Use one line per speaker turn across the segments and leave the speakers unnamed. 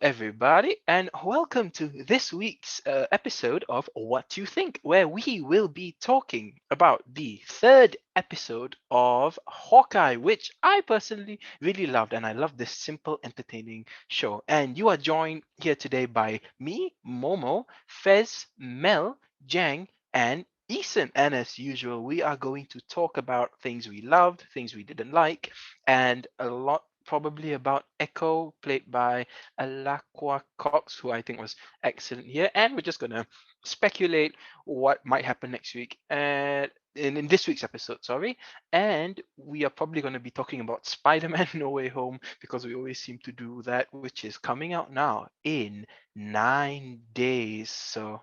everybody, and welcome to this week's episode of What You Think, where we will be talking about the third episode of Hawkeye, which I personally really loved, and I love this simple, entertaining show. And you are joined here today by me, Momo, Fez, Mel, Jang, and Eason. And as usual, we are going to talk about things we loved, things we didn't like, and a lot probably about Echo, played by Alaqua Cox, who I think was excellent here. And we're just gonna speculate what might happen next week and in this week's episode, sorry. And we are probably gonna be talking about Spider-Man No Way Home because we always seem to do that, which is coming out now in 9 days. So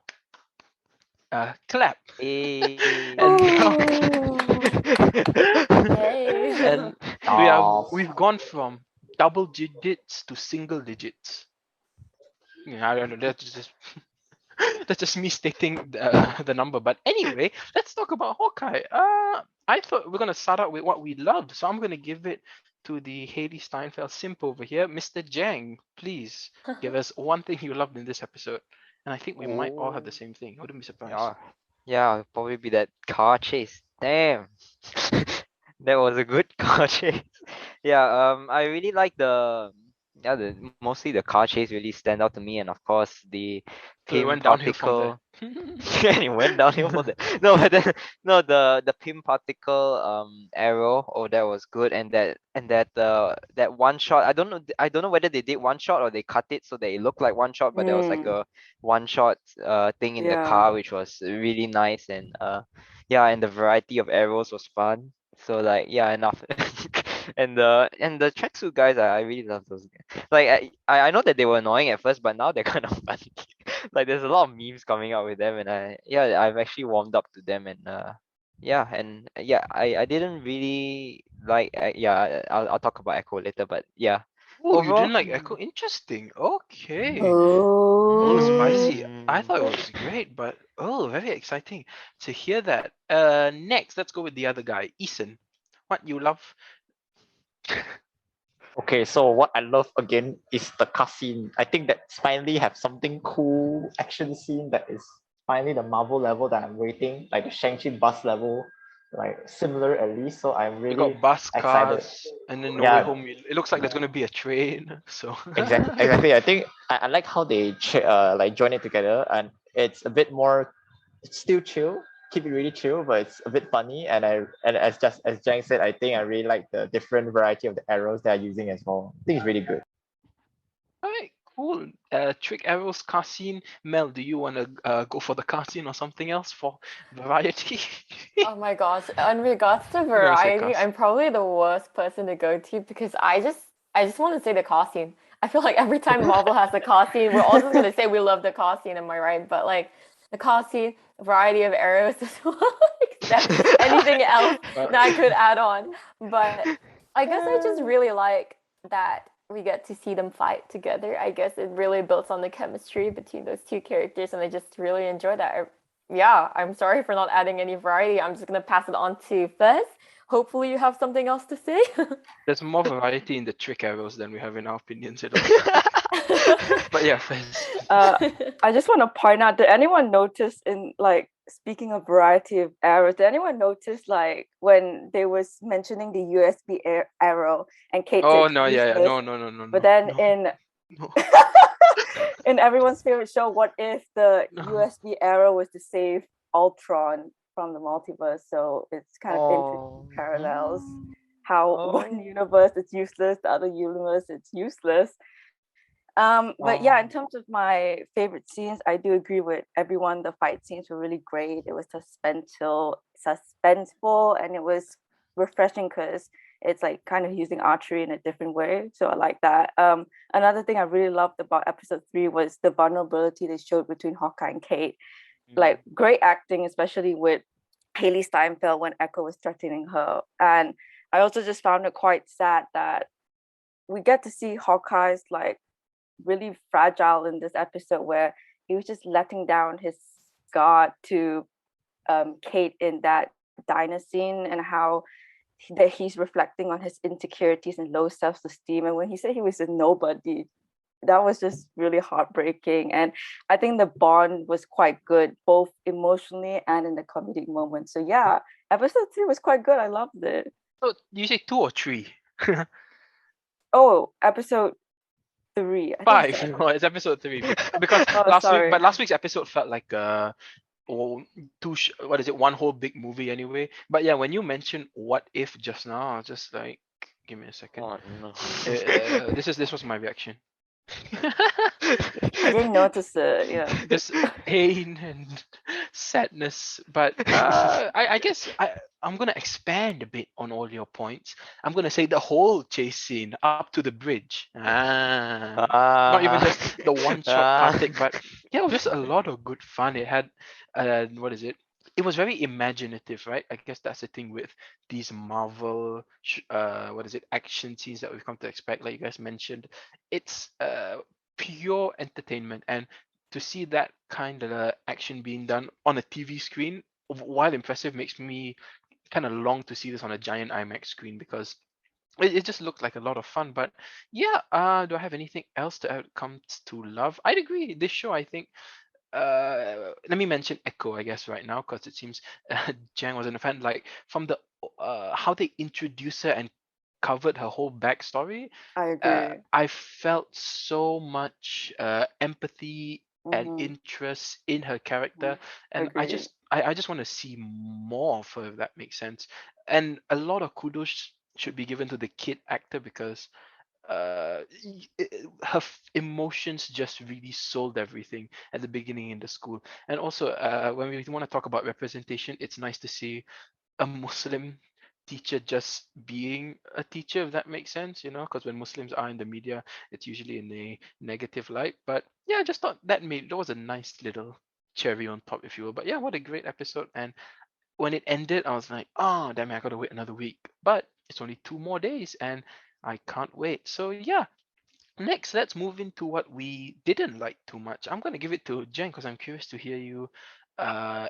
clap. And now
Yay.
and
Oh,
we've gone from double digits to single digits. Yeah, I don't know. That's just that's just me stating the number. But anyway, let's talk about Hawkeye. I thought we're gonna start out with what we loved, so I'm gonna give it to the Haley Steinfeld simp over here, Mr. Jang. Please give us one thing you loved in this episode, and I think we might all have the
oh,
same thing. I wouldn't be surprised.
yeah, yeah, it'll probably be that car chase. Damn, that was a good car chase. Yeah, I really like mostly the car chase really stand out to me, and of course the
So it
pin
went downhill from there.
particle. Yeah, it went downhill for the no, but then no, the pin particle arrow. Oh, that was good, and that one shot. I don't know whether they did one shot or they cut it so that it looked like one shot, but there was like
Mm,
a one shot thing in the
yeah.
car which was really nice, and yeah, and the variety of arrows was fun. So like yeah, enough. And the tracksuit guys, I really love those guys. Like I know that they were annoying at first, but now they're kind of funny. Like there's a lot of memes coming out with them, and I've actually warmed up to them, and I didn't really like I'll talk about Echo later, but yeah,
Oh, you
overall.
didn't like Echo? Interesting. Okay. Oh,
Oh.
spicy. I thought it
Mm.
was great, but oh, very exciting to hear that. Next, let's go with the other guy, Eason. What you love?
Okay, so what I love again is the cutscene. I think that finally have something cool action scene that is finally the Marvel level that I'm waiting, like the Shang-Chi bus level, like similar at least. So I'm
We got
really
bus
excited.
cars, and then No Way
Yeah,
Home. It looks like there's gonna be a train. So
exactly. I think I like how they like join it together, and it's a bit more. It's still chill, keep it really chill, but it's a bit funny. And as Jang said, I think I really like the different variety of the arrows they're using as well. I think it's really good.
alright, cool. Trick arrows car scene. Mel, do you wanna go for the car scene or something else for variety?
Oh my gosh. In regards to
I'm gonna say
variety,
cars.
I'm probably the worst person to go to because I just want to say the costume. I feel like every time Marvel has a costume, we're all just gonna say we love the costume, am I right? But like the costume, variety of arrows is anything else that I could add on. But I guess I just really like that we get to see them fight together. I guess it really builds on the chemistry between those two characters, and I just really enjoy that. Yeah, I'm sorry for not adding any variety. I'm just gonna pass it on to Fez. Hopefully, you have something else to say.
There's more variety in the trick arrows than we have in our opinions, it looks like. But yeah, Fez.
Uh, I just want to point out, did anyone notice in like speaking of variety of arrows, did anyone notice like when they was mentioning the USB arrow and Kate said
Oh
it's
no, yeah, yeah.
useless,
No,
but then
no,
in
no,
in everyone's favorite show, what if the
no.
USB arrow was to save Ultron from the multiverse? So it's kind of interesting
Oh.
parallels. How one
Oh.
universe is useless, the other universe it's useless. But yeah, in terms of my favorite scenes, I do agree with everyone. The fight scenes were really great. It was suspenseful, and it was refreshing because it's like kind of using archery in a different way. So I like that. Another thing I really loved about episode 3 was the vulnerability they showed between Hawkeye and Kate. Like great acting, especially with Haley Steinfeld when Echo was threatening her. And I also just found it quite sad that we get to see Hawkeye's like really fragile in this episode where he was just letting down his guard to Kate in that diner scene, and how that he's reflecting on his insecurities and low self-esteem. And when he said he was a nobody, that was just really heartbreaking. And I think the bond was quite good, both emotionally and in the comedic moments. So yeah, episode 3 was quite good. I loved it.
So you say 2 or 3?
Oh, episode 3. I think it's
5. No, it's episode 3 because
Oh, sorry.
last week's episode felt like what is it, one whole big movie anyway. But yeah, when you mentioned what if just now, I was just like, give me a second.
Oh no.
This was my reaction.
I didn't notice it. Yeah.
Just pain and sadness. But I guess I'm gonna expand a bit on all your points. I'm gonna say the whole chase scene up to the bridge. Not even just the one shot partic, but yeah, it was just a lot of good fun. It had what is it? It was very imaginative, right? I guess that's the thing with these Marvel what is it, action scenes that we've come to expect, like you guys mentioned. It's pure entertainment, and to see that kind of action being done on a TV screen, while impressive, makes me kind of long to see this on a giant IMAX screen because it just looked like a lot of fun. But yeah, do I have anything else to come to love? I'd agree. This show, I think, let me mention Echo, I guess, right now, because it seems Jang wasn't a fan. Like from the how they introduced her and covered her whole backstory,
I agree.
I felt so much empathy and
Mhm.
interest in her character, and
Agree.
I just want to see more of her, if that makes sense. And a lot of kudos should be given to the kid actor because her emotions just really sold everything at the beginning in the school. And also, when we want to talk about representation, it's nice to see a Muslim teacher just being a teacher, if that makes sense, because when Muslims are in the media, it's usually in a negative light. But yeah, I just thought that was a nice little cherry on top, if you will. But yeah, what a great episode. And when it ended, I was like, oh, damn it, I gotta wait another week. But it's only 2 more days, and I can't wait. So yeah, next, let's move into what we didn't like too much. I'm gonna give it to Jen because I'm curious to hear you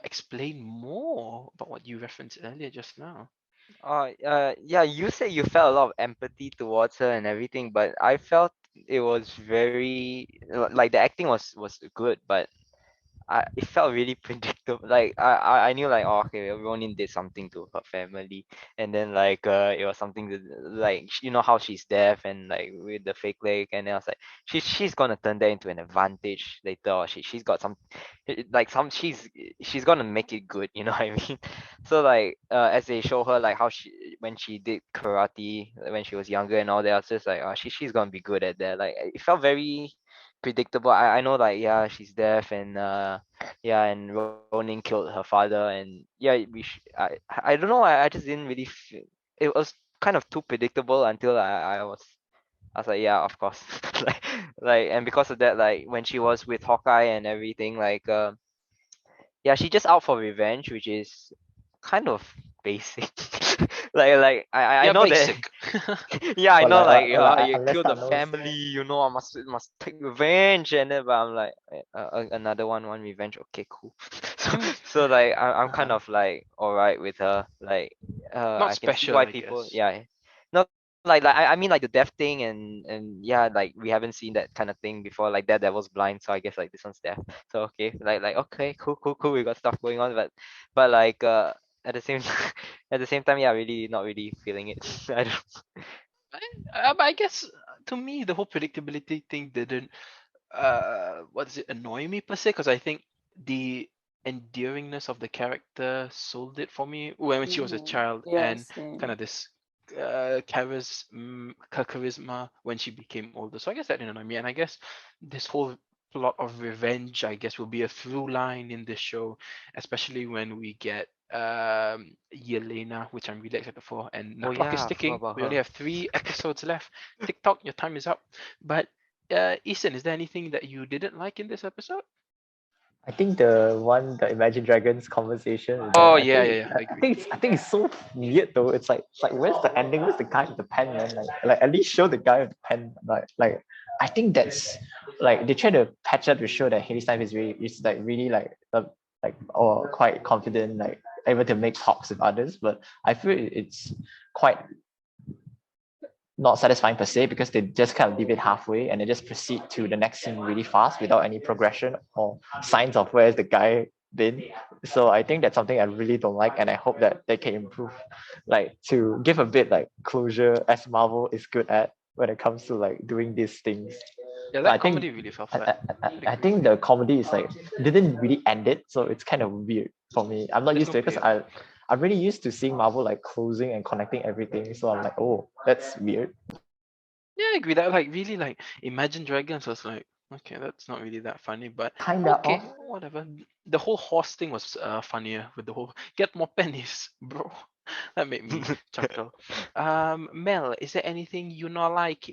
explain more about what you referenced earlier just now.
Yeah, you said you felt a lot of empathy towards her and everything, but I felt it was very like the acting was good, but it felt really predictable. Like I knew like, oh, okay, Ronin did something to her family, and then like it was something to, like, you know how she's deaf and like with the fake leg, and I was like, she's gonna turn that into an advantage later, or she's got some like some she's gonna make it good, you know what I mean? So like as they show her like how she when she did karate when she was younger and all that, I was just like, oh, she's gonna be good at that. Like it felt very predictable. I know like, yeah, she's deaf, and yeah, and Ronin killed her father, and yeah, I don't know, I just didn't really feel it was kind of too predictable until I was like, yeah, of course. like and because of that, like when she was with Hawkeye and everything, like yeah, she just out for revenge, which is kind of basic. like I
Yeah,
know that
basic.
yeah, I
Or
know,
like,
like, you
unless
kill the
Thanos.
family, I must take revenge, and then but I'm like, another one revenge, okay, cool. so
I mean,
so like I'm kind of like alright with her, like
not
I can see
special,
why
I
people,
guess.
yeah, no, like I mean like the death thing, and yeah, like we haven't seen that kind of thing before, like that was blind, so I guess like this one's deaf, so okay, like okay, cool, we got stuff going on, but like at the same at the same time, yeah, really not really feeling it. I don't.
But I guess to me, the whole predictability thing didn't what is it, annoy me per se, because I think the endearingness of the character sold it for me when she was a
Mhm.
child, and
Yes.
kind of this charisma when she became older. So I guess that didn't annoy me, and I guess this whole plot of revenge, I guess, will be a through line in this show, especially when we get Yelena, which I'm really excited for. And the
Oh
clock is
yeah, I forgot
ticking.
about
We only
her.
have 3 episodes left. TikTok, your time is up. But Ethan, is there anything that you didn't like in this episode?
I think the Imagine Dragons conversation with them,
Oh yeah, yeah, yeah. I agree.
I think it's so weird though. It's like where's the ending? Where's the guy with the pen, man? Like at least show the guy with the pen. Like I think that's like they try to patch up to show that Haley Steinfeld is like really like or quite confident, like able to make talks with others. But I feel it's quite not satisfying per se because they just kind of leave it halfway and they just proceed to the next scene really fast without any progression or signs of where's the guy been. So I think that's something I really don't like, and I hope that they can improve, like to give a bit like closure as Marvel is good at when it comes to like doing these things.
Yeah,
But
that
I think
comedy really fell
I,
flat.
I think the comedy is like didn't really end it, so it's kind of weird for me. I'm not
There's
used
no
to it because
payoff.
I'm really used to seeing Marvel like closing and connecting everything. So I'm like, oh, that's weird.
Yeah, I agree. That like really like Imagine Dragons was like, okay, that's not really that funny, but
Kinda
okay,
off.
whatever. The whole horse thing was funnier with the whole get more pennies, bro. That made me chuckle. Mel, is there anything you not like?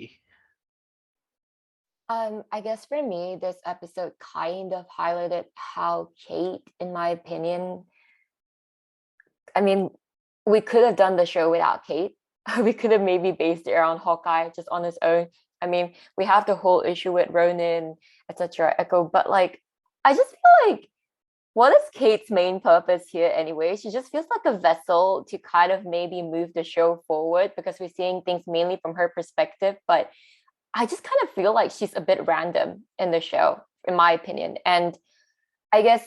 I guess for me, this episode kind of highlighted how Kate, in my opinion, I mean, we could have done the show without Kate. We could have maybe based it around Hawkeye just on his own. I mean, we have the whole issue with Ronin, etc., Echo, but like, I just feel like what is Kate's main purpose here anyway? She just feels like a vessel to kind of maybe move the show forward because we're seeing things mainly from her perspective. But I just kind of feel like she's a bit random in the show, in my opinion. And I guess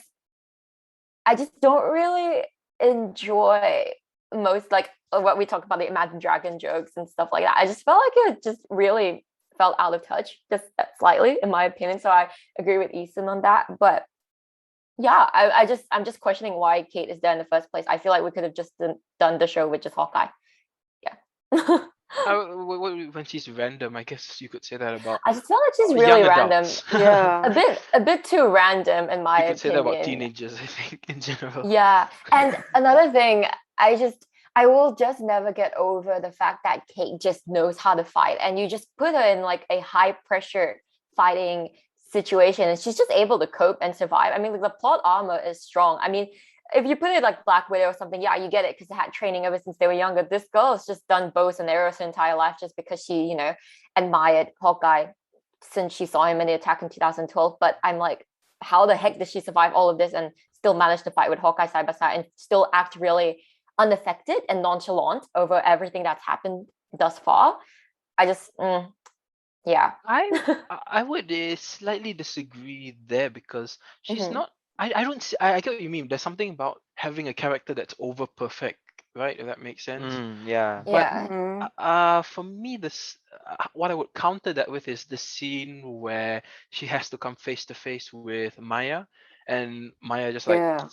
I just don't really enjoy most like what we talk about the Imagine Dragon jokes and stuff like that. I just felt like it just really felt out of touch, just slightly, in my opinion. So I agree with Eason on that. But yeah, I'm just questioning why Kate is there in the first place. I feel like we could have just done the show with just Hawkeye. Yeah.
When she's random, I guess you could say that about
I just feel like she's
young
really random.
adults.
Yeah.
A bit too random in my
You could say that about
opinion.
teenagers, I think, in general.
Yeah. And another thing, I will just never get over the fact that Kate just knows how to fight. And you just put her in like a high pressure fighting situation and she's just able to cope and survive. I mean, like, the plot armor is strong. I mean, if you put it like Black Widow or something, yeah, you get it because they had training ever since they were younger. This girl has just done bows and arrows her entire life just because she, admired Hawkeye since she saw him in the attack in 2012. But I'm like, how the heck did she survive all of this and still manage to fight with Hawkeye side by side and still act really unaffected and nonchalant over everything that's happened thus far? I just, yeah.
I would slightly disagree there because she's
Mhm.
not. I don't see. I get what you mean. There's something about having a character that's over perfect, right? If that makes sense.
Yeah.
But
Yeah.
for me, what I would counter that with is the scene where she has to come face to face with Maya, and Maya just like
Yeah.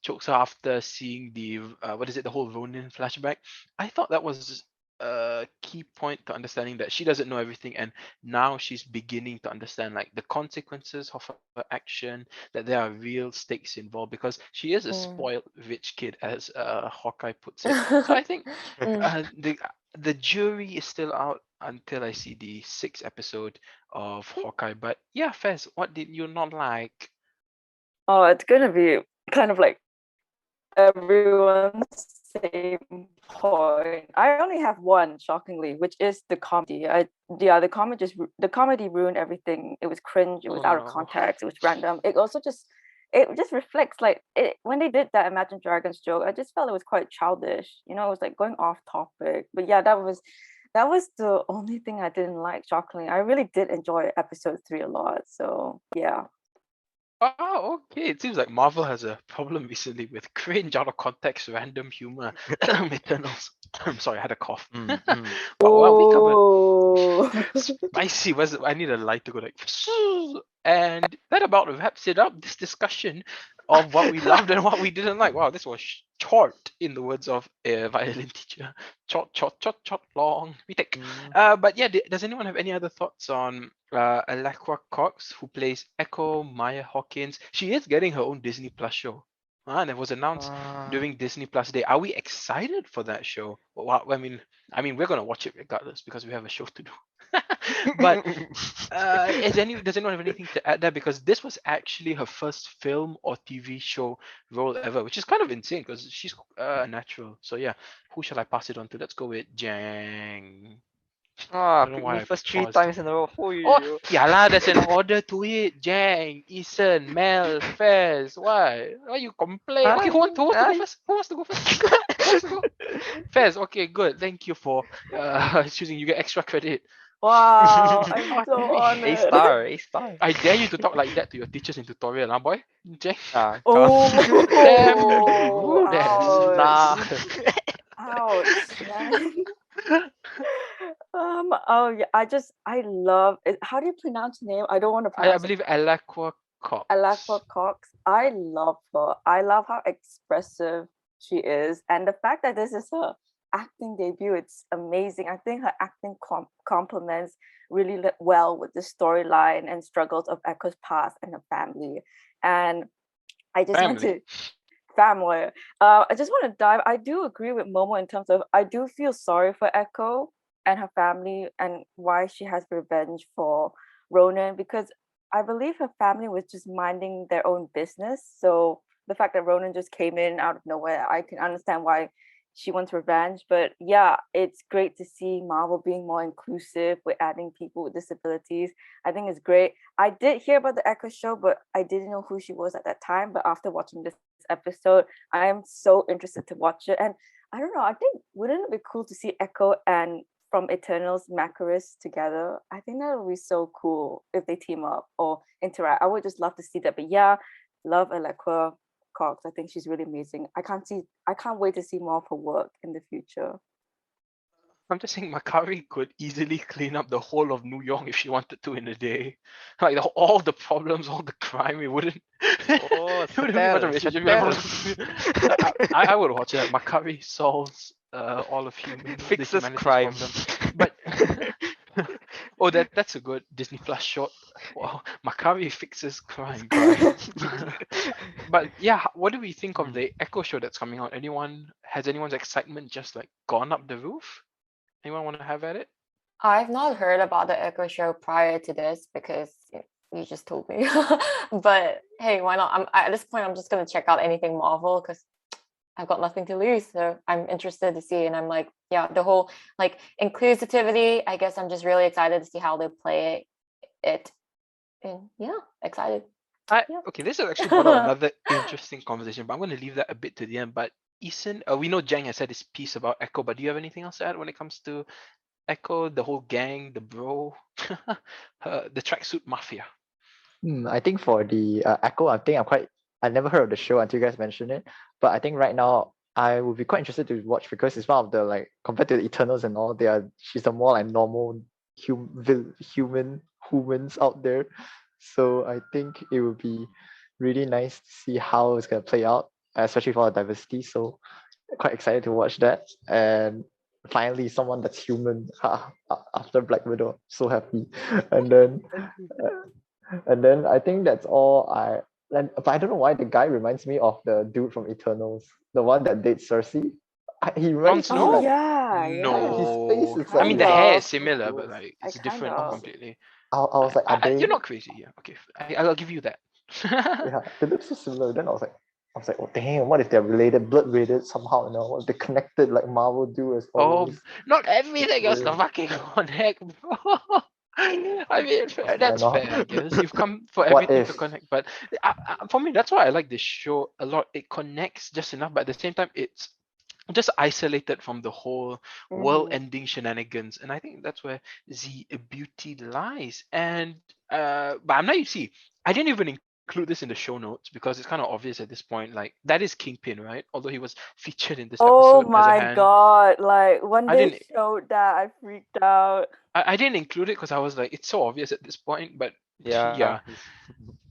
chokes her after seeing the what is it, the whole Ronin flashback. I thought that was a key point to understanding that she doesn't know everything, and now she's beginning to understand like the consequences of her action, that there are real stakes involved because she is a spoiled rich kid, as Hawkeye puts it. So I think the jury is still out until I see the sixth episode of Hawkeye. But yeah, Fez, what did you not like?
Oh, it's gonna be kind of like everyone's same point. I only have one, shockingly, which is the comedy. The comedy ruined everything. It was cringe. It was
Oh
out of
no.
context. It was random. It just reflects like it when they did that Imagine Dragons joke. I just felt it was quite childish. It was like going off topic. But yeah, that was the only thing I didn't like. Shockingly, I really did enjoy episode 3 a lot. So yeah.
Oh, okay. It seems like Marvel has a problem recently with cringe, out of context, random humor. Eternals. I'm sorry, I had a cough.
Mm.
But well, we covered
Oh.
spicy. I need a light to go like, and that about wraps it up. This discussion of what we loved and what we didn't like. Wow, this was short, in the words of a violin teacher. Short, long. We take. But yeah, does anyone have any other thoughts on Alaqua Cox, who plays Echo Maya Hawkins? She is getting her own Disney Plus show. And it was announced during Disney Plus Day. Are we excited for that show? Well, I mean, we're gonna watch it regardless because we have a show to do. But does anyone have anything to add there? Because this was actually her first film or TV show role ever, which is kind of insane because she's a natural. So yeah, who shall I pass it on to? Let's go with Jang. I don't know
Pick
why
me
I
first 3
paused.
times in a row.
Oh, yeah lah, there's an order to it. Jang, Eason, Mel, Fez. Why you complain? Okay, who wants to go first? Who wants to go first? Who wants to go? Fez, okay, good. Thank you for choosing. You get extra credit.
Wow, I'm
Oh,
so
really?
A
honored.
star, A star.
I dare you to talk like that to your teachers in tutorial, huh, boy? Jay?
Ah,
Damn you,
Oh,
nah.
ouch. Ouch, man. Oh yeah, I love it. How do you pronounce her name? I don't want to
I
pronounce it.
believe Alakwa Cox.
Alakwa Cox. I love her. I love how expressive she is, and the fact that this is her acting debut, it's amazing. I think her acting complements really well with the storyline and struggles of Echo's past and her family. And I just want
Family.
to family. I just want to dive. I do agree with Momo in terms of I do feel sorry for Echo and her family and why she has revenge for Ronan because I believe her family was just minding their own business. So the fact that Ronan just came in out of nowhere, I can understand why she wants revenge. But yeah, it's great to see Marvel being more inclusive with adding people with disabilities. I think it's great. I did hear about the Echo show, but I didn't know who she was at that time. But after watching this episode, I am so interested to watch it. And I don't know, I think wouldn't it be cool to see Echo and from Eternals Macaris together? I think that would be so cool if they team up or interact. I would just love to see that. But yeah, love Alekwa Cox. I think she's really amazing. I can't wait to see more of her work in the future.
I'm just saying Makari could easily clean up the whole of New York if she wanted to in a day. Like all the problems, all the crime, it wouldn't.
Oh,
It wouldn't be much of a issue. I would watch that. Makari solves all of the
Fixes
humanity's
crime.
problems. But oh, that's a good Disney Plus short. Wow, Makari fixes crime. But yeah, what do we think of the Echo show that's coming out? Has anyone's excitement just like gone up the roof? Anyone want to have at it?
I've not heard about the Echo show prior to this because you just told me. But hey, why not? At this point, I'm just gonna check out anything Marvel because I've got nothing to lose. So I'm interested to see. And I'm like, yeah, the whole like inclusivity. I guess I'm just really excited to see how they play it. And yeah, excited.
Okay, this is actually brought up another interesting conversation, but I'm going to leave that a bit to the end. But Eason, we know Jang has said his piece about Echo, but do you have anything else to add when it comes to Echo, the whole gang, the bro, the tracksuit mafia?
I think for the Echo, I never heard of the show until you guys mentioned it. But I think right now I would be quite interested to watch because it's one of the like compared to the Eternals and all, she's a more like normal humans out there. So I think it would be really nice to see how it's gonna play out, especially for the diversity. So quite excited to watch that. And finally someone that's human after Black Widow. So happy. And then I think that's all but I don't know why the guy reminds me of the dude from Eternals, the one that dates Cersei. He
Jon
reminds me
Snow?
Oh
like
yeah,
his
yeah.
face
No.
is
I
like
mean, the
Kind
hair is
of.
similar, but like
I
it's
kind
different
of.
completely.
I was like, are they
You're not crazy, yeah. Okay, I'll give you that.
yeah, they look so similar. Then I was like, oh damn, what if they're related, blood related somehow, what if they connected like Marvel do as
Oh,
always.
not everything else the
Yeah.
fucking connect, bro. I mean, that's
not?
fair, I guess. You've come for
What
everything to
if?
connect, but for me, that's why I like this show a lot. It connects just enough, but at the same time, it's just isolated from the whole world-ending shenanigans, and I think that's where the beauty lies. And but I'm not. You see, I didn't even include this in the show notes because it's kind of obvious at this point. Like that is Kingpin, right? Although he was featured in this
Oh
episode as a
my
hand.
god! Like when
I
they
didn't.
showed that, I freaked out.
I didn't include it because I was like, it's so obvious at this point. But
Yeah.
yeah,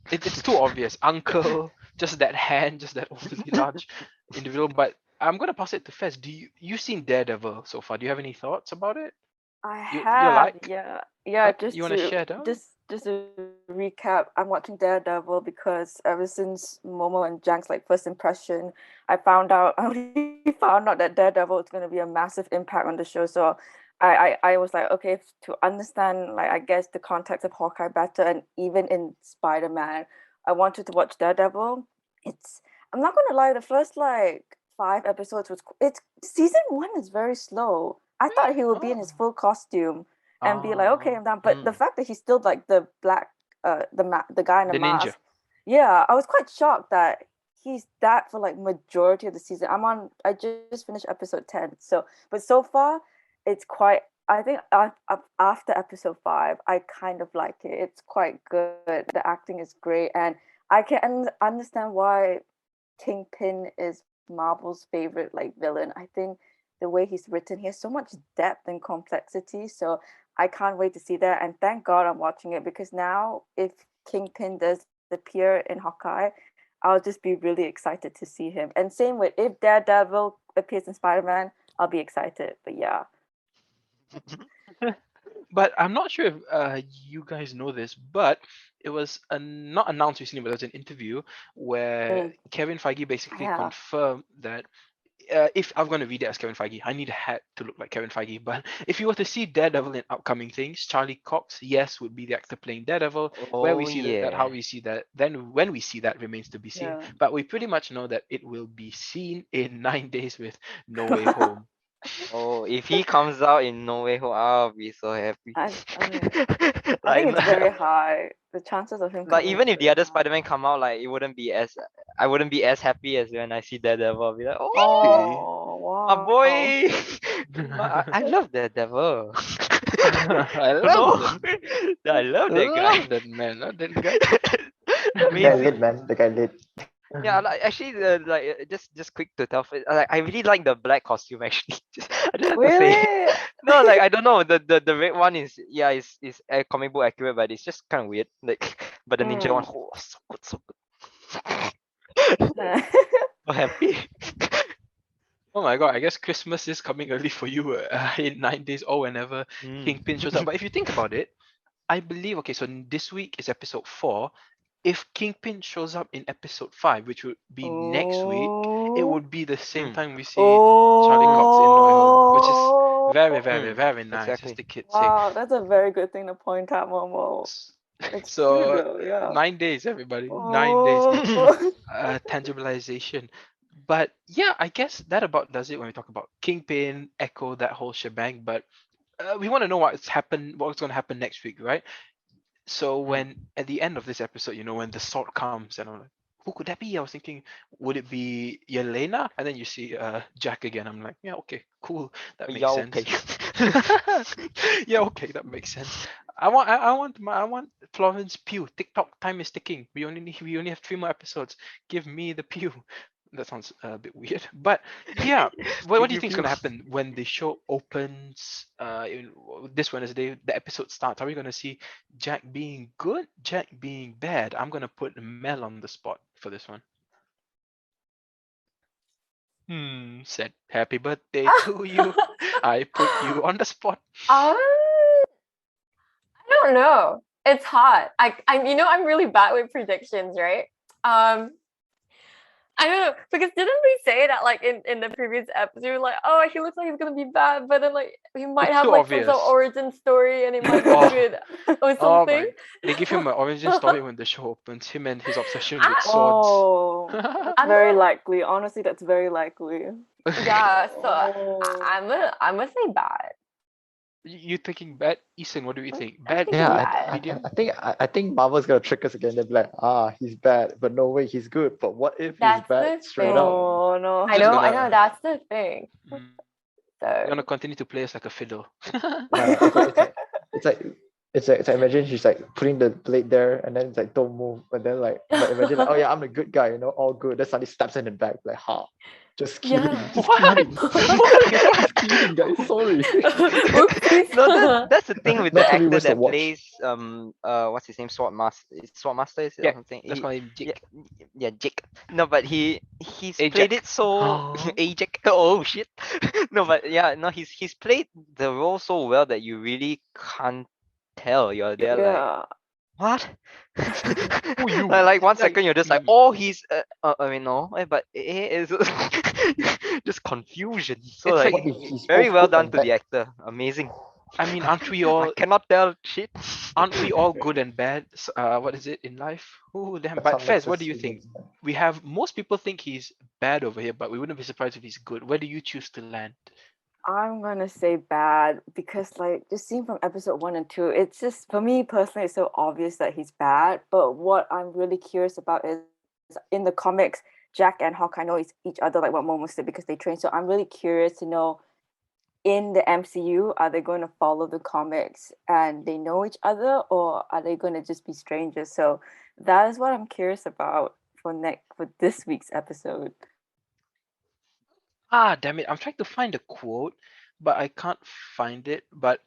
it's too obvious. Uncle, just that hand, just that overly large individual. But I'm gonna pass it to Fez. You've seen Daredevil so far? Do you have any thoughts about it?
I
You
have,
like?
yeah.
You wanna share them?
Just to recap, I'm watching Daredevil because ever since Momo and Jank's like first impression, I only found out that Daredevil is going to be a massive impact on the show. So I was like, okay, to understand like I guess the context of Hawkeye better, and even in Spider-Man, I wanted to watch Daredevil. I'm not gonna lie, the first like 5 episodes it's season 1 is very slow. I thought he would be in his full costume and be like, okay, I'm done. But the fact that he's still like the black, the guy in the
The ninja.
mask, yeah, I was quite shocked that he's that for like majority of the season. I just finished episode 10, but so far it's quite. I think after episode 5, I kind of like it. It's quite good. The acting is great, and I can understand why Kingpin is Marvel's favorite like villain. I think the way he's written, he has so much depth and complexity. So I can't wait to see that. And thank God I'm watching it, because now if Kingpin does appear in Hawkeye, I'll just be really excited to see him. And same with if Daredevil appears in Spider-Man, I'll be excited. But yeah.
But I'm not sure if you guys know this, but it was not announced recently, but there was an interview where Kevin Feige basically
Yeah.
confirmed that if I'm going to read it as Kevin Feige, I need a hat to look like Kevin Feige. But if you were to see Daredevil in upcoming things, Charlie Cox, yes, would be the actor playing Daredevil. Where we
Oh
see that, how
yeah.
we see that, then when we see that remains to be seen.
Yeah.
But we pretty much know that it will be seen in 9 days with No Way Home.
Oh, if he comes out in No Way Home, I'll be so happy.
I
Like,
think it's very high. The chances of him
like
coming
even
is
if the
very
other
high.
Spider-Man come out, like I wouldn't be as happy as when I see Daredevil. I'll be like, oh,
Oh
my
wow.
boy. I love Daredevil.
I
No,
love that.
I love that
Love
guy.
that man. Love that guy.
The guy
Amazing.
lit, man. The guy lit.
Yeah, like actually, just quick to tell, like I really like the black costume actually. I just have to say,
Really?
no, like I don't know, the red one is is comic book accurate, but it's just kind of weird. Like, but the ninja one, oh, so good, so good. So happy.
Oh my god, I guess Christmas is coming early for you in 9 days or whenever Kingpin shows up. But if you think about it, I believe, okay, so this week is episode 4. If Kingpin shows up in episode 5, which would be next week, it would be the same
Mm.
time we see Charlie Cox in No Way Home, which is very, very,
Mm,
very nice,
exactly.
as the kids say.
Wow, that's a very good thing to point out, Momo. It's true
So
though, yeah.
9 days, everybody. 9 days.
Oh.
Tangibilization. But yeah, I guess that about does it when we talk about Kingpin, Echo, that whole shebang. But we want to know what's going to happen next week, right? So when at the end of this episode, when the sword comes, and I'm like, who could that be? I was thinking, would it be Yelena? And then you see Jack again. I'm like, yeah, okay, cool, that makes
Yeah,
sense.
okay.
Yeah, okay, that makes sense. I want Florence Pugh. TikTok time is ticking. We only have 3 more episodes. Give me the Pugh. That sounds a bit weird, but yeah. What do you think is going to happen when the show opens this Wednesday? The episode starts. Are we going to see Jack being good, Jack being bad? I'm going to put Mel on the spot for this one. Said happy birthday to you. I put you on the spot.
I don't know. It's hot. I'm really bad with predictions, right? I don't know, because didn't we say that like in the previous episode, like, oh, he looks like he's gonna be bad, but then like he might
It's
have
too
like
obvious.
some sort of origin story and it might be
Oh.
good or
Oh
something.
my! They give him an origin story when the show opens. Him and his obsession with swords.
Oh, that's very likely. Honestly, that's very likely.
Yeah, so
Oh.
I'm gonna say bad.
You thinking bad? Eason, what do you think?
I'm
Bad,
thinking
good,
bad.
medium?
I think Marvel's gonna trick us again. They'll be like, he's bad, but no way, he's good. But what if
That's
he's bad
the
straight
thing.
up?
Oh no.
I
Just
know,
gonna-
that's the thing.
Mm. You're
So
gonna continue to play us like a fiddle.
It's like imagine she's like putting the blade there, and then it's like don't move, but imagine like, oh yeah, I'm a good guy, all good. Then suddenly stabs in the back, like just kidding,
Yeah.
just
What?
kidding, just kidding, guys. Sorry.
Oopsies.
No, that's the thing with the
Not to be
actor
worth the
that
watch.
plays what's his name, Swordmaster is it
Yeah,
or something?
let's call him Jake.
Yeah, Jake. No, but he's
Ajak.
played it so Ajak. Oh shit. No, but yeah, no, he's played the role so well that you really can't tell. You're there like,
Yeah.
what?
Who you?
Like 1 second you're just like,
Mm.
oh, he's I mean no, but it is just confusion. So
It's
like,
like-
What if he's
very
both
well
good
done
and
to
bad?
the actor. Amazing.
I mean, aren't we
I
all
cannot tell shit.
aren't we all good and bad? What is it in life? Oh damn! But
Some
Fez,
makes
what
us
do you
humans,
think?
man.
We have most people think he's bad over here, but we wouldn't be surprised if he's good. Where do you choose to land?
I'm gonna say bad because like just seeing from episode 1 and 2, it's just for me personally it's so obvious that he's bad. But what I'm really curious about is in the comics, Jack and Hawkeye know each other, like what Momo said, because they train. So I'm really curious to know, in the MCU, are they going to follow the comics and they know each other, or are they going to just be strangers? So that is what I'm curious about for this week's episode.
Ah, damn it! I'm trying to find a quote, but I can't find it. But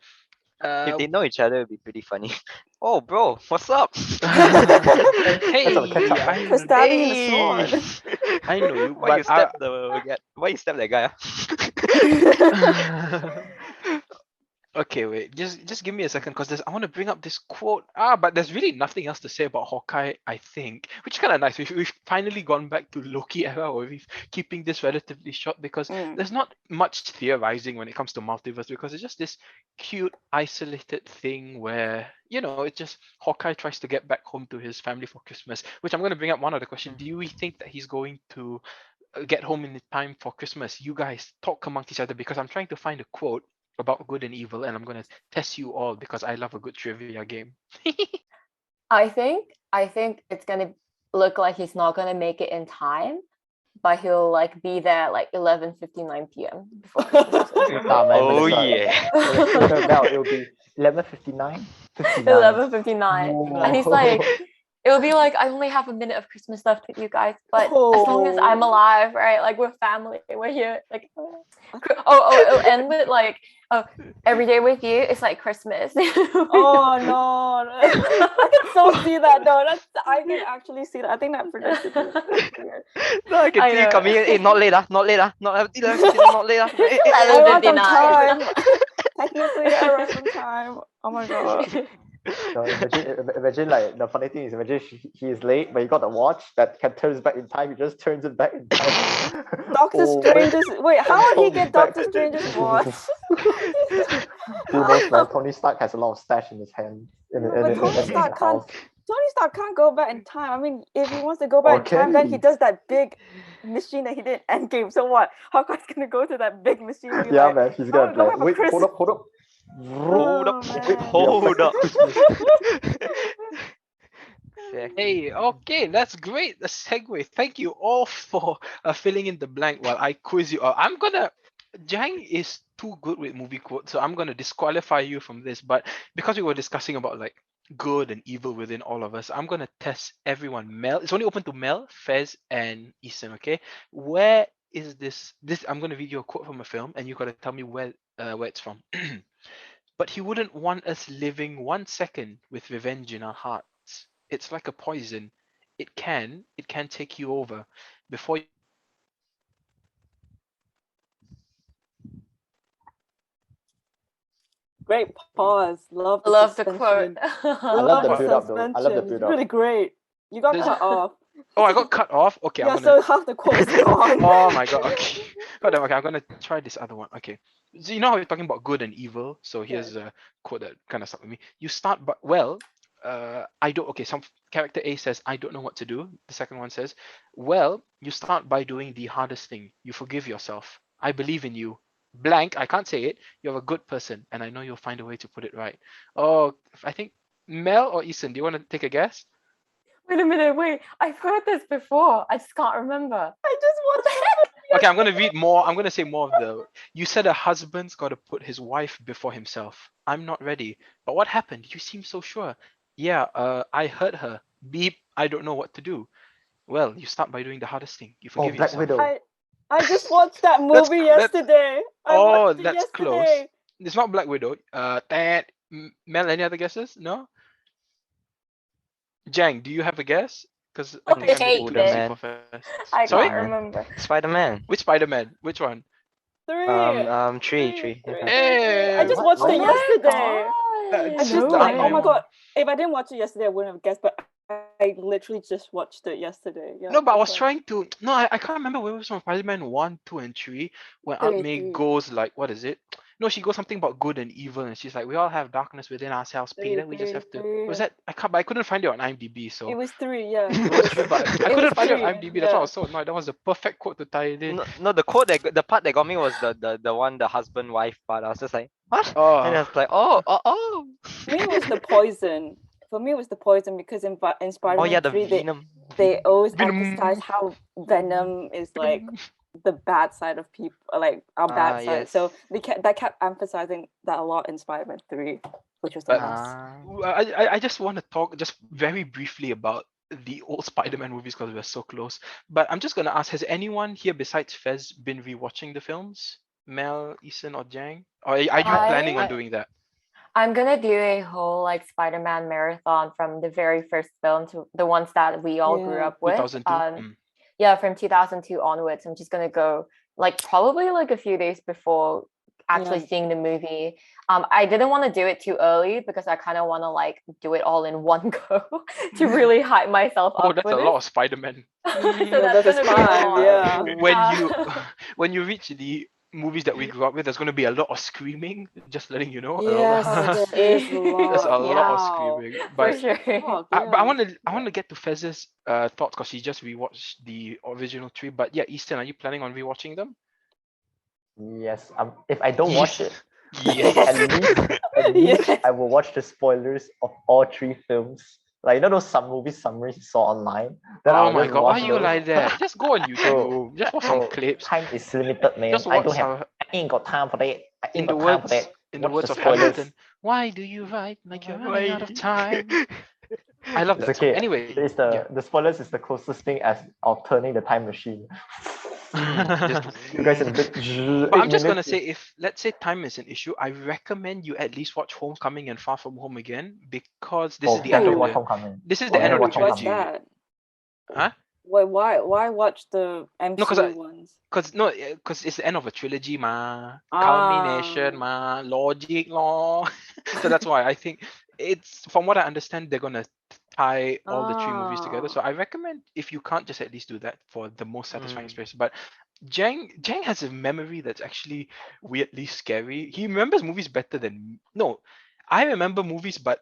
If they know each other, it'd be pretty funny. Oh, bro, what's up?
hey,
Let's have a catch up,
I,
For stabbing in the sword.
I know you,
Why you
but I,
stab why you stab that guy?
okay, wait. Just give me a second, because I want to bring up this quote. But there's really nothing else to say about Hawkeye, I think, which is kind of nice. We've finally gone back to Loki era, where we're keeping this relatively short, because there's not much theorizing when it comes to multiverse, because it's just this cute, isolated thing where, it's just Hawkeye tries to get back home to his family for Christmas, which I'm going to bring up one other question. Do we think that he's going to get home in time for Christmas? You guys talk amongst each other, because I'm trying to find a quote about good and evil, and I'm gonna test you all because I love a good trivia game.
I think it's gonna look like he's not gonna make it in time, but he'll like be there like 11:59 p.m. before Christmas.
Ah, man,
Oh
Melissa,
yeah.
Bell, it'll be 11:59.
11:59, and he's like, it'll be like, I only have a minute of Christmas left with you guys, but as long as I'm alive, right? Like, we're family, we're here. Like, it'll end with like, every day with you, it's like Christmas.
Oh no! I can so see that though. I can actually see that. I think that prediction is weird.
No, I can
I
see you
know.
coming in. Hey, not late, not late, not 11:59, not late. Hey, hey,
I want some
11:59.
time. Technically, I want some time. Oh my god.
No, imagine like the funny thing is, imagine he is late, but he got a watch that can turns back in time. He just turns it back in time.
Doctor Strange's. Wait, how would he get Doctor Strange's watch?
Who knows, man? Tony Stark has a lot of stash in his hand.
But Tony Stark can't. Tony Stark can't go back in time. I mean, if he wants to go back in time, then he does that big machine that he did in Endgame. So what? Hawkeye's gonna go to that big machine. And be
Yeah,
like,
man. He's gonna be like, wait, hold up.
Hold up,
man.
hold up.
Hey, okay, that's great. The segue. Thank you all for filling in the blank while I quiz you all. Jang is too good with movie quotes, so I'm gonna disqualify you from this. But because we were discussing about like good and evil within all of us, I'm gonna test everyone. Mel, it's only open to Mel, Fez, and Eason. Okay, where is this? I'm gonna read you a quote from a film, and you gotta tell me where it's from. But he wouldn't want us living 1 second with revenge in our hearts. It's like a poison. It can take you over before.
Great pause. Love the
Love the
suspension.
quote.
I love the
What?
build up though. I love the
Suspension.
build up.
Really great. You got
There's-
cut off.
Oh, I got cut off. Okay,
Yeah,
I'm gonna.
so half the quote is gone.
Oh my god. Okay. God damn, okay, I'm gonna try this other one. Okay. So you know how we're talking about good and evil? So here's a quote that kind of stuck with me. You start but I don't okay, some character A says, I don't know what to do. The second one says, well, you start by doing the hardest thing. You forgive yourself. I believe in you. Blank, I can't say it. You're a good person, and I know you'll find a way to put it right. Oh, I think Mel or Eason, do you want to take a guess?
Wait a minute, wait. I've heard this before. I just can't remember.
I just want to.
Okay, I'm gonna read more. I'm gonna say more of the. You said a husband's got to put his wife before himself. I'm not ready. But what happened? You seem so sure. Yeah, I hurt her. Beep. I don't know what to do. Well, you start by doing the hardest thing. You
Oh,
forgive
Black
yourself.
Widow.
I just watched that movie yesterday. I watched it
That's close.
yesterday.
It's not Black Widow. Mel, any other guesses? No. Jang, do you have a guess? Because I think I'm
Kate
getting too
did.
easy for first.
I
Sorry?
can't remember.
Spider-Man.
Which Spider-Man? Which one?
Three.
Hey,
I just watched it yesterday.
It's
just
just the
like, oh
only
my
one.
god, if I didn't watch it yesterday, I wouldn't have guessed, but I literally just watched it yesterday. Yeah,
No, but I was
okay.
trying to. No, I can't remember where it was from. Spider-Man 1, 2, and 3, when Aunt May
Three.
goes like, what is it? No, she goes something about good and evil, and she's like, we all have darkness within ourselves, Peter. We just have to. Was that? But I couldn't find it on IMDb, so.
It was 3, yeah.
It was 3, but I
It
couldn't
was
find it on
3,
IMDb. That's why I
yeah.
was so annoyed. That was the perfect quote to tie it in.
No, the part that got me was the one, the husband wife part. I was just like, what? And I
Oh,
was like, oh.
For me, it was the poison. For me, it was the poison because in Spider-Man
Oh yeah, the
3,
venom.
they always
Venom.
emphasize how Venom is like the bad side of people, like our bad side.
Yes.
So that kept emphasizing that a lot in Spider-Man 3, which was a
But-
must.
I just want to talk just very briefly about the old Spider-Man movies because we're so close. But I'm just gonna ask: has anyone here besides Fez been rewatching the films? Mel, Eason, or Jang? Or are you planning on
I-
doing that?
I'm gonna do a whole like Spider-Man marathon from the very first film to the ones that we all grew
Yeah.
up with.
2002.
Yeah, from 2002 onwards. I'm just gonna go like probably like a few days before actually
Yeah.
seeing the movie. I didn't want to do it too early because I kind of want to like do it all in one go to really hype myself
Oh,
up
that's
for
a
this.
lot of Spider-Man.
So
No,
that's
that is
gonna be a
fine,
lot.
yeah.
When you reach the movies that we grew up with, there's going to be a lot of screaming. Just letting you know.
Yes,
Oh,
there is a
see?
lot.
There's a lot of
Wow.
screaming.
For
But
sure.
Fuck,
but I
yeah.
want to get to Fez's thoughts because he just rewatched the original three. But yeah, Easton, are you planning on rewatching them?
Yes. If I don't watch it,
Yes.
at least
Yes.
I will watch the spoilers of all three films. Like, you know those some movie summaries you saw online? Then
Oh
I'll
my
just
god, why
watch
are you
those.
like that? Just go on YouTube. Just watch some
Bro,
clips.
time is limited, man.
Just
I
watch
don't have.
some.
I ain't got time for that. I
In
ain't
the
got time for
words,
that.
in the
Watch
words
the
of
spoilers.
Hamilton, why do you write like you're running out of time? I love
It's
that song.
okay.
Anyway,
It's the spoilers is the closest thing as of turning the time machine.
Just-
You guys in a bit.
But I'm just gonna say, if let's say time is an issue, I recommend you at least watch Homecoming and Far From Home again because this is the
I
end
don't
of
watch
the
Homecoming.
this is the
I
end of
never
the
watch
What's
trilogy.
that?
Huh?
Why watch the MCU ones?
Because it's the end of a trilogy, ma. Culmination, ma. Logic, law. So that's why I think it's from what I understand, they're gonna tie all the three movies together. So I recommend if you can't just at least do that for the most satisfying experience. But Jang has a memory that's actually weirdly scary. He remembers movies better than no. I remember movies, but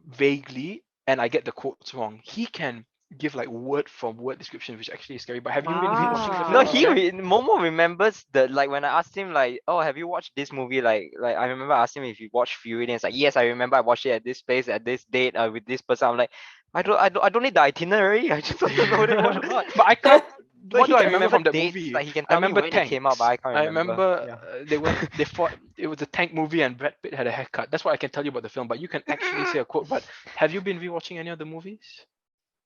vaguely, and I get the quotes wrong. He can give like word from word description, which actually is scary. But have you been watching the
Wow.
No,
film?
Momo remembers the like when I asked him like, oh, have you watched this movie? Like I remember asking him if you watched Fury, and it's like, yes, I remember I watched it at this place at this date with this person. I'm like, I don't need the itinerary. I just want to know what it was.
But I can't.
But
What
he
do I
can
remember from that
dates,
movie?
like he can
I
tell me
remember
when
tanks.
it came out, but I can't
I
remember.
remember they fought. It was a tank movie, and Brad Pitt had a haircut. That's what I can tell you about the film. But you can actually say a quote. But have you been rewatching any of the movies?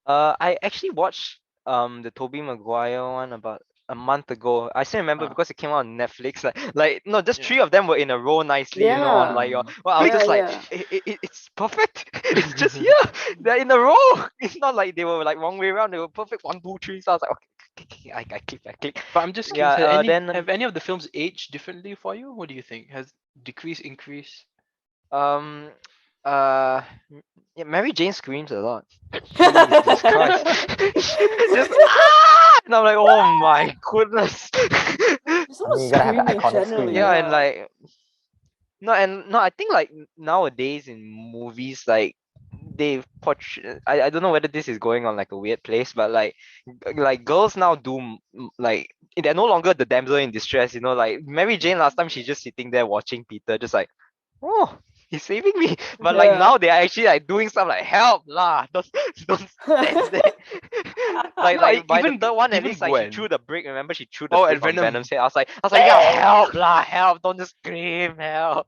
I actually watched the Tobey Maguire one about a month ago. I still remember because it came out on Netflix. Like no, just three of them were in a row nicely, you know, on like your. Well, I was
Yeah,
just like,
yeah.
it's perfect. It's just yeah, they're in a row. It's not like they were like wrong way around. They were perfect 1, 2, 3. So I was like, okay, I click.
But I'm just
Yeah,
curious.
then
Have any of the films aged differently for you? What do you think? Has decreased, increased?
um yeah, Mary Jane screams a lot. Jesus Christ. Just and I'm like, oh my goodness.
There's so much
You gotta have the
screaming
iconic scream.
generally.
Yeah, and like no, I think like nowadays in movies like they portray. I don't know whether this is going on like a weird place, but like girls now do like they're no longer the damsel in distress. You know, like Mary Jane last time she's just sitting there watching Peter, just like, oh, he's saving me. But like
Yeah.
now they're actually like doing stuff like help lah, don't stand there. Like by the
even
third one, at
even
least like she
Gwen.
threw the brick. Remember she threw the
Oh,
brick
and
on
Venom.
Venom's head. I was like, yeah, help lah, help! Don't just scream, help!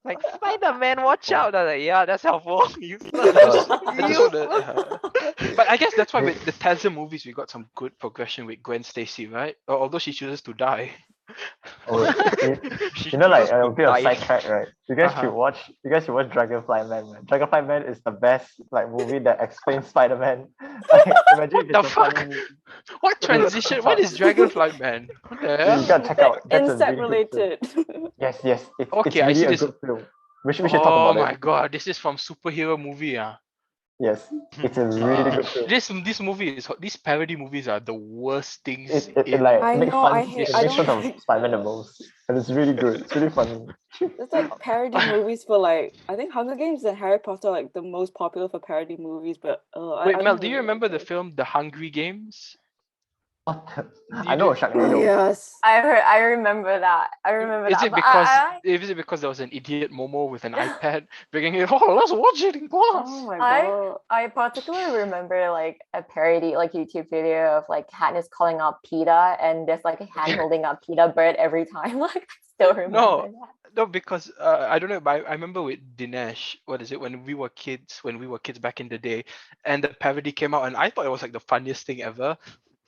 Like Spider-Man, watch out! I was like, yeah, that's helpful. Useless.
I just wanna, but I guess that's why with the Tarzan movies we got some good progression with Gwen Stacy, right? Although she chooses to die.
Oh,
She
you know, like
chooses
a
to
bit of
die.
sidetrack, right? You guys should watch. You guys should watch Dragonfly Man. Man. Dragonfly Man is the best like movie that explains Spider-Man. Like, imagine if
the
it's a funny
fuck?
movie.
What transition? What is Dragonfly Man? What the
You
hell?
gotta check out. That's a
Insect
really good film.
related.
Yes, yes. It's
Okay, I
really
see
a
this.
good film. We should talk
Oh
about
my
it.
god, this is from superhero movie, ah.
Yes, it's a really good film.
This movie is these parody movies are the worst things
It
in.
like
I
make
know,
fun.
I
It
hate- I
makes fun
don't
of
like
Spider-Man the
that.
most, and it's really good. It's really funny.
It's like parody movies for like I think Hunger Games and Harry Potter are like the most popular for parody movies, but
Wait,
I
Mel,
don't
do you
really
remember
like
the
those.
film The Hungry Games?
What?
You
I know
do-
Sharknado.
Yes.
I remember that. I remember
Is
that.
it
But
because
I,
is it because there was an idiot Momo with an iPad bringing it? Oh, let's watch it in class.
Oh my
I
god.
I particularly remember like a parody like YouTube video of like Katniss calling out PETA and there's like a hand holding up PETA bird every time. Like I still remember
No,
that.
no, because I don't know, but I remember with Dinesh, what is it, when we were kids back in the day, and the parody came out, and I thought it was like the funniest thing ever,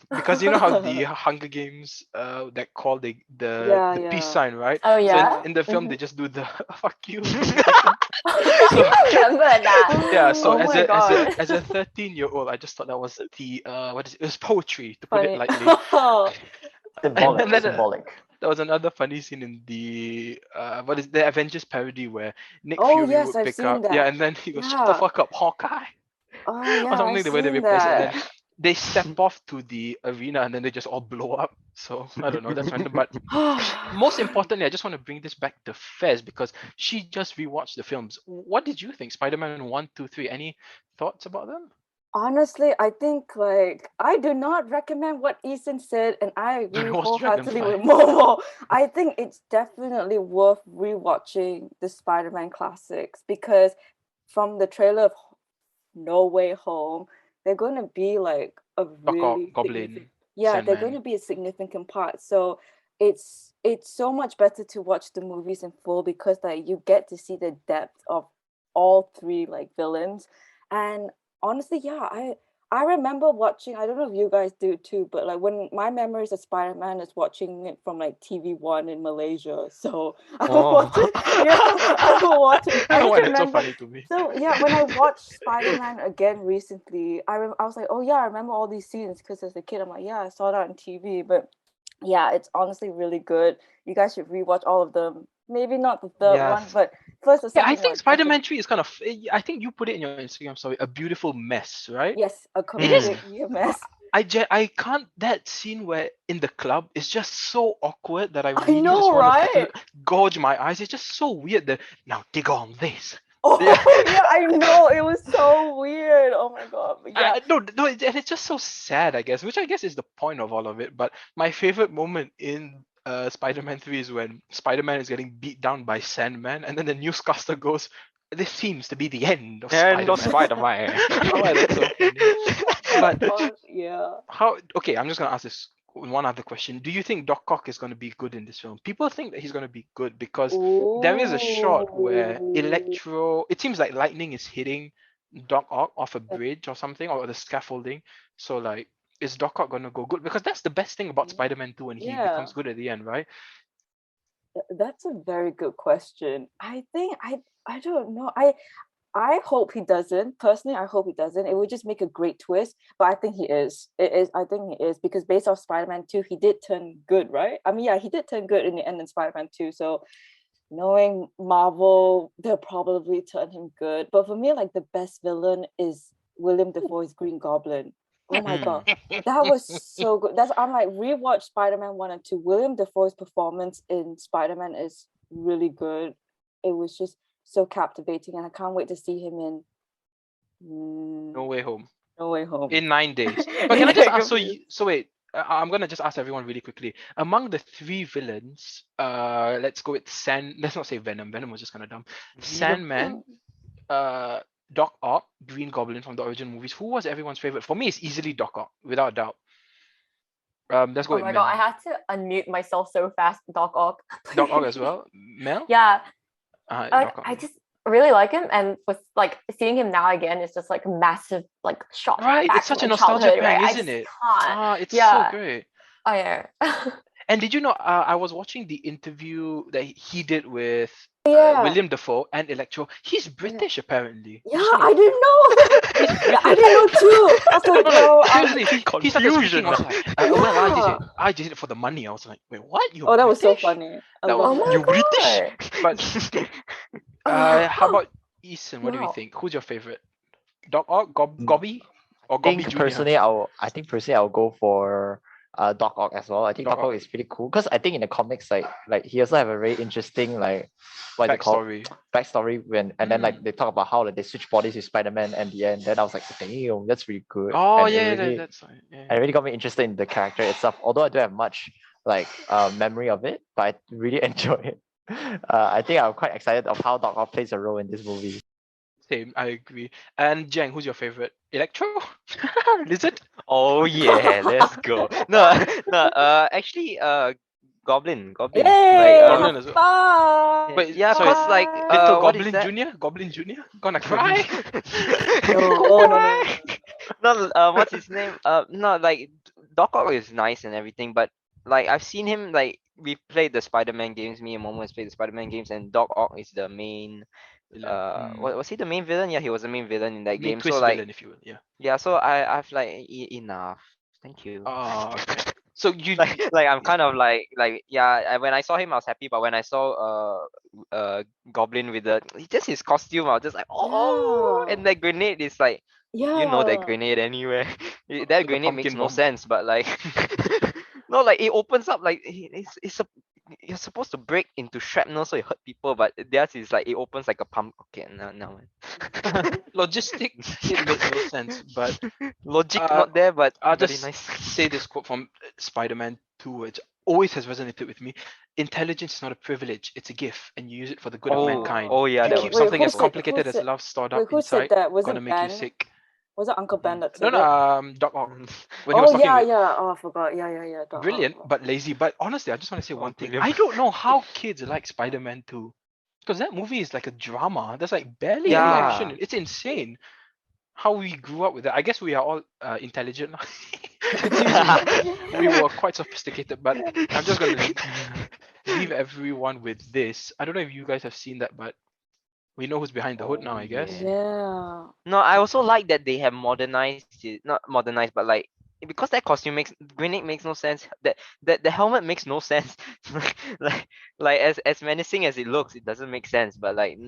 because you know how the Hunger Games that call
Yeah,
the peace
yeah.
sign, right?
Oh
So
yeah.
in the film they
Mhm.
just do the fuck you impression. So
I remember that.
yeah, so
Oh my god.
as a 13-year-old, I just thought that was the what is it? It was poetry, to put it
Funny.
lightly. And then
Symbolic.
there was another funny scene in the what is the Avengers parody where Nick
Oh
Fury
yes,
would
I've
pick
seen
up, yeah,
that.
and then he goes, "Shut the
Yeah.
fuck up, Hawkeye,"
Oh
or
yeah, I've
something, the way they
seen
replace it, and
that.
then they step off to the arena, and then they just all blow up. So I don't know, that's random. But most importantly, I just want to bring this back to Fez because she just rewatched the films. What did you think? Spider-Man 1, 2, 3. Any thoughts about them?
Honestly, I think like I do not recommend what Ethan said, and I agree
It was
wholeheartedly with
Dragonfly.
Momo. I think it's definitely worth rewatching the Spider-Man classics because from the trailer of No Way Home, they're going to be like a
Doc Ock,
really significant.
Goblin,
Yeah, they're going
Sandman.
to be a significant part. So it's so much better to watch the movies in full because like you get to see the depth of all three like villains. And honestly, yeah, I remember watching, I don't know if you guys do too, but like when my memories of Spider-Man is watching it from like TV1 in Malaysia. So I would
Oh.
watch it. Yeah, I would watch it.
I
I
don't know
just
why that's so
remember.
funny to me.
So yeah, when I watched Spider-Man again recently, I was like, oh yeah, I remember all these scenes because as a kid, I'm like, yeah, I saw that on TV. But yeah, it's honestly really good. You guys should rewatch all of them. Maybe not the third one,
Yes.
but first or
Yeah, I
second
think
one.
Spider-Man
Definitely.
3 is kind of. I think you put it in your Instagram story, a beautiful mess, right?
Yes, a
It is.
complete mess.
I can't. That scene where in the club is just so awkward that I
I
really just
know,
want to
right?
gouge my eyes. It's just so weird. That now dig on this.
Oh
Yeah.
yeah, I know. It was so weird. Oh my god. But yeah.
No, and it's just so sad, I guess, which I guess is the point of all of it. But my favorite moment in Spider-Man 3 is when Spider-Man is getting beat down by Sandman, and then the newscaster goes, "This seems to be the end of
And no
Spider-Man."
Spider-Man.
I don't know why that's so funny.
Oh
But
my god, yeah.
how? Okay, I'm just gonna ask this one other question. Do you think Doc Ock is gonna be good in this film? People think that he's gonna be good because there is a shot where
Ooh.
Electro. It seems like lightning is hitting Doc Ock off a bridge or something, or the scaffolding. So like, is Doc Ock gonna go good? Because that's the best thing about Spider-Man 2 when he
Yeah.
becomes good at the end, right?
That's a very good question. I think I don't know. I hope he doesn't. Personally, I hope he doesn't. It would just make a great twist. But I think he is. It is. I think he is because based off Spider-Man 2, he did turn good, right? I mean, yeah, he did turn good in the end in Spider-Man 2. So knowing Marvel, they'll probably turn him good. But for me, like the best villain is William Dafoe's Green Goblin. Oh my god, that was so good. That's I'm like rewatch Spider-Man 1 and 2. William Dafoe's performance in Spider-Man is really good. It was just so captivating, and I can't wait to see him in
No Way Home
No Way Home.
in 9 days. But can I just ask? So wait. I'm gonna just ask everyone really quickly. Among the three villains, let's go with Let's not say Venom. Venom was just kind of dumb. Sandman, Doc Ock, Green Goblin from the original movies. Who was everyone's favorite? For me, it's easily Doc Ock, without doubt. Let's go
Oh
with
my
Mel.
god, I had to unmute myself so fast, Doc Ock.
Doc Ock as well. Mel.
Yeah,
Doc Ock.
I just really like him, and with like seeing him now again is just like a massive like shot
Right,
back
it's
to
such a
my
nostalgia
childhood,
pang,
right? I
isn't
just
it?
can't.
It's so
Yeah.
great.
Oh yeah.
And did you know? I was watching the interview that he did with
Yeah.
William Dafoe and Electro. He's British, apparently.
Yeah,
Just wanna-
I didn't know.
He's British.
I didn't know too. I was like,
No,
bro,
seriously, he started speaking. I was like, well,
Yeah.
I did it for the money. I was like, wait, what? You're
Oh, that was so
British?
funny. I
That
love
was-
that.
You British?
But how about Eason? What do we
Wow.
think? Who's your favorite? Doc Ock, Gobby, or
I think
Gobby Junior?
personally, I think personally I'll go for Doc Ock as well. I think
Doc
Doc Ock
Ock.
is pretty cool because I think in the comics like he also have a very interesting like what is it called
Backstory.
backstory and then like they talk about how like they switch bodies with Spider-Man at the end. Then I was like, damn, that's really good.
Oh
and
yeah,
it really
that's right. Yeah.
and it really got me interested in the character itself. Although I don't have much like memory of it, but I really enjoy it. I think I'm quite excited of how Doc Ock plays a role in this movie.
Same, I agree. And Jang, who's your favorite? Electro? Lizard?
Oh yeah, let's go. No, no. Actually, Goblin.
Yay!
Goblin
Have
as well.
fun!
Wait,
yeah,
sorry,
cause like
Little
what is
Goblin
that?
Junior? Goblin Junior? Gonna cry?
No, oh no.
No, what's his name? No, like Doc Ock is nice and everything, but like I've seen him like we played the Spider-Man games. Me and Momo has played the Spider-Man games, and Doc Ock is the main. Was he the main villain? Yeah, he was the main villain in that
Main
game. So
twist
like,
villain, if you will. Yeah.
yeah, so I've like enough. Thank you.
Oh, okay. So you
like I'm kind of like yeah. When I saw him, I was happy, but when I saw Goblin with just his costume, I was just like oh,
Yeah.
and that grenade is like you know that
Yeah.
grenade anywhere.
the
That grenade makes
pumpkin
no
bomb.
sense, but like no, like it opens up like you're supposed to break into shrapnel so it hurt people, but theirs is like it opens like a pump. Okay, no.
Logistic, it made no sense. But
Logic
Uh,
not there, but
I'll
very
just
nice.
say this quote from Spider-Man 2, which always has resonated with me. Intelligence is not a privilege, it's a gift, and you use it for the good of mankind.
Oh yeah,
If you
that
keep
was
something
who
as
said-
complicated
who
as
said-
love stored
Wait,
up
who said
inside,
that? Was
gonna
it
make you
Ben?
sick.
Was it Uncle Ben that
No,
said it?
Doc Ock.
Mm.
When he was
Oh
talking
yeah,
with
yeah. Oh, I forgot. Yeah. Doc
brilliant,
Ock.
but lazy. But honestly, I just want to say
Oh,
one thing.
brilliant.
I don't know how kids like Spider-Man 2. Because that movie is like a drama. There's like barely any
Yeah.
action. It's insane how we grew up with that. I guess we are all intelligent. It seems we were quite sophisticated, but I'm just gonna leave everyone with this. I don't know if you guys have seen that, but we know who's behind the hood now,
Oh,
I guess.
yeah.
Yeah.
No, I also like that they have modernized it. Not modernized, but like because that costume makes grenade makes no sense. That the helmet makes no sense. like like as menacing as it looks, it doesn't make sense. But like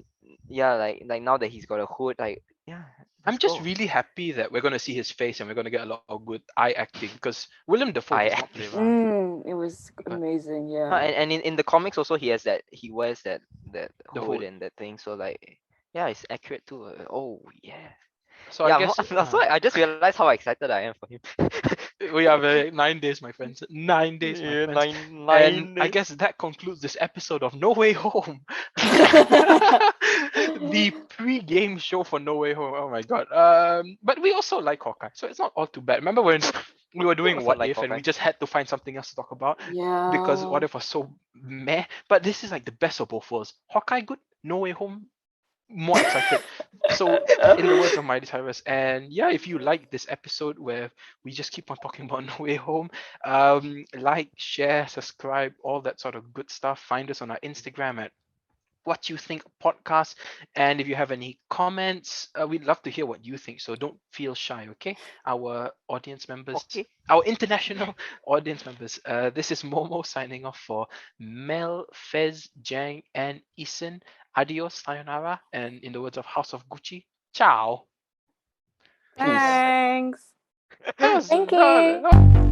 yeah, like now that he's got a hood, like yeah.
I'm
let's
just
go.
really happy that we're gonna see his face and we're gonna get a lot of good eye acting because Willem Dafoe
Eye
does not play
acting.
around.
It was
But
amazing.
No,
Yeah.
and in the comics also he wears that
the
hood
hood.
and that thing. So like yeah, it's accurate too. Oh yeah.
So I
Yeah,
guess
so I just realized how excited I am for him.
we have 9 days, my friends. 9 days, my
Yeah,
friends.
nine
And I
days.
guess that concludes this episode of No Way Home. The pre-game show for No Way Home. Oh my god. But we also like Hawkeye, so it's not all too bad. Remember when we were doing
also
What
like
If and we
Hawkeye.
just had to find something else to talk about
Yeah.
because What If was so meh. But this is like the best of both worlds. Hawkeye good, No Way Home more excited. So in the words of Miley Cyrus, and yeah, if you like this episode where we just keep on talking about No Way Home, like, share, subscribe, all that sort of good stuff. Find us on our Instagram at What You Think Podcast, and if you have any comments, we'd love to hear what you think. So don't feel shy, okay? Our audience members,
Okay.
our international audience members. This is Momo signing off for Mel, Fez, Jang, and Isin. Adios, sayonara, and in the words of House of Gucci, ciao.
Thanks.
That was-
Thank
no,
you.
no.